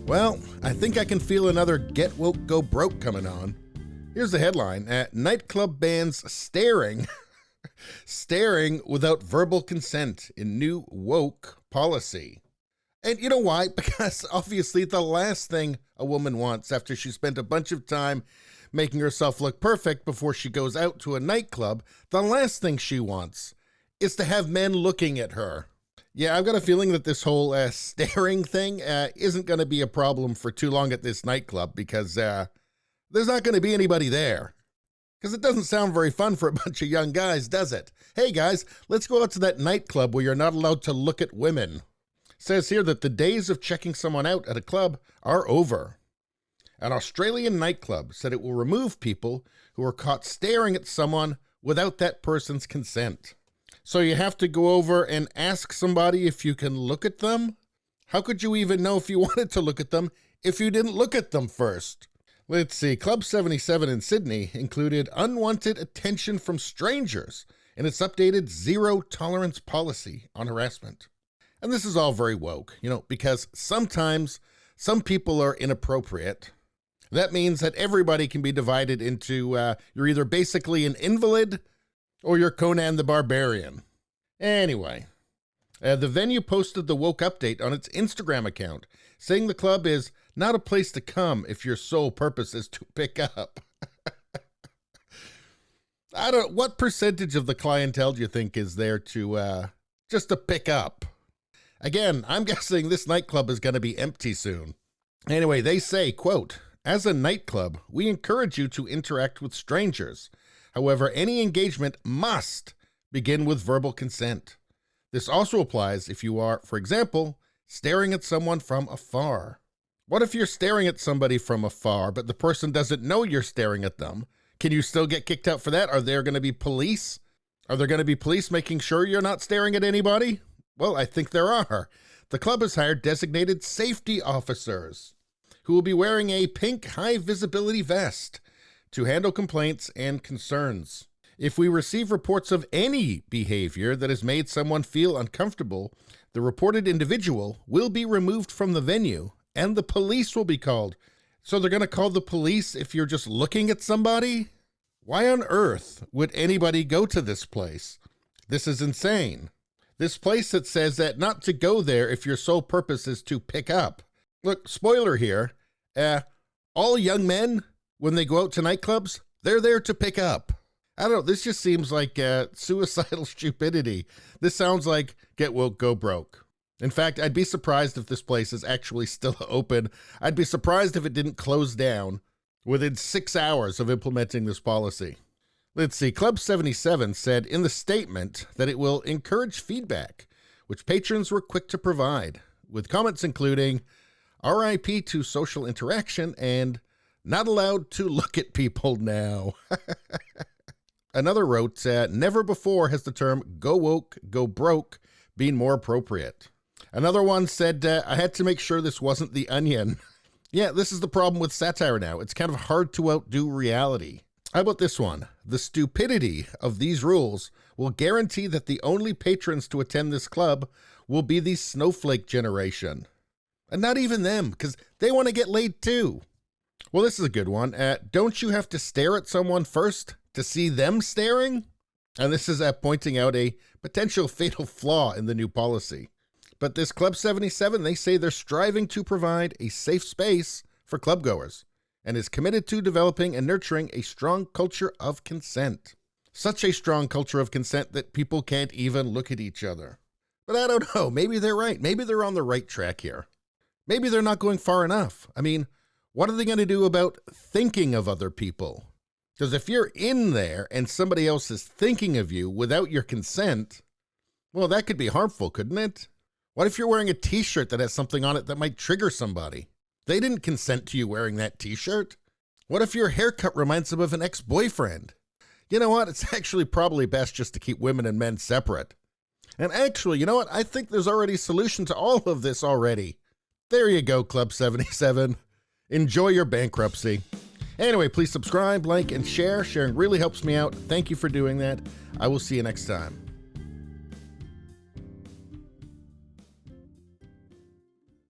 Well, I think I can feel another Get Woke, Go Broke coming on. Here's the headline. Nightclub bans staring without verbal consent in new woke policy. And you know why? Because obviously the last thing a woman wants after she spent a bunch of time making herself look perfect before she goes out to a nightclub, the last thing she wants is to have men looking at her. Yeah, I've got a feeling that this whole staring thing isn't going to be a problem for too long at this nightclub because there's not going to be anybody there. Because it doesn't sound very fun for a bunch of young guys, does it? Hey guys, let's go out to that nightclub where you're not allowed to look at women. It says here that the days of checking someone out at a club are over. An Australian nightclub said it will remove people who are caught staring at someone without that person's consent. So you have to go over and ask somebody if you can look at them? How could you even know if you wanted to look at them if you didn't look at them first? Let's see, Club 77 in Sydney included unwanted attention from strangers in its updated zero tolerance policy on harassment. And this is all very woke, because sometimes some people are inappropriate. That means that everybody can be divided into you're either basically an invalid or you're Conan the Barbarian. Anyway, the venue posted the woke update on its Instagram account, saying the club is not a place to come if your sole purpose is to pick up. What percentage of the clientele do you think is there to just to pick up? Again, I'm guessing this nightclub is going to be empty soon. Anyway, they say, quote, "As a nightclub, we encourage you to interact with strangers. However, any engagement must begin with verbal consent. This also applies if you are, for example, staring at someone from afar." What if you're staring at somebody from afar, but the person doesn't know you're staring at them? Can you still get kicked out for that? Are there going to be police? Are there going to be police making sure you're not staring at anybody? Well, I think there are. The club has hired designated safety officers who will be wearing a pink high-visibility vest to handle complaints and concerns. If we receive reports of any behavior that has made someone feel uncomfortable, the reported individual will be removed from the venue and the police will be called. So they're going to call the police if you're just looking at somebody? Why on earth would anybody go to this place? This is insane. This place that says that not to go there if your sole purpose is to pick up. Look, spoiler here, all young men, when they go out to nightclubs, they're there to pick up. I don't know, this just seems like suicidal stupidity. This sounds like Get Woke, Go Broke. In fact, I'd be surprised if this place is actually still open. I'd be surprised if it didn't close down within 6 hours of implementing this policy. Let's see, Club 77 said in the statement that it will encourage feedback, which patrons were quick to provide, with comments including RIP to social interaction and not allowed to look at people now. Another wrote, never before has the term go woke, go broke been more appropriate. Another one said, I had to make sure this wasn't The Onion. Yeah, this is the problem with satire now. It's kind of hard to outdo reality. How about this one? The stupidity of these rules will guarantee that the only patrons to attend this club will be the snowflake generation. And not even them, because they want to get laid too. Well, this is a good one. Don't you have to stare at someone first to see them staring? And this is pointing out a potential fatal flaw in the new policy. But this Club 77, they say they're striving to provide a safe space for clubgoers and is committed to developing and nurturing a strong culture of consent. Such a strong culture of consent that people can't even look at each other. But I don't know, maybe they're right. Maybe they're on the right track here. Maybe they're not going far enough. I mean, what are they going to do about thinking of other people? Because if you're in there and somebody else is thinking of you without your consent, well, that could be harmful, couldn't it? What if you're wearing a t-shirt that has something on it that might trigger somebody? They didn't consent to you wearing that t-shirt. What if your haircut reminds them of an ex-boyfriend? You know what? It's actually probably best just to keep women and men separate. And actually, you know what? I think there's already a solution to all of this already. There you go, Club 77. Enjoy your bankruptcy. Anyway, please subscribe, like, and share. Sharing really helps me out. Thank you for doing that. I will see you next time.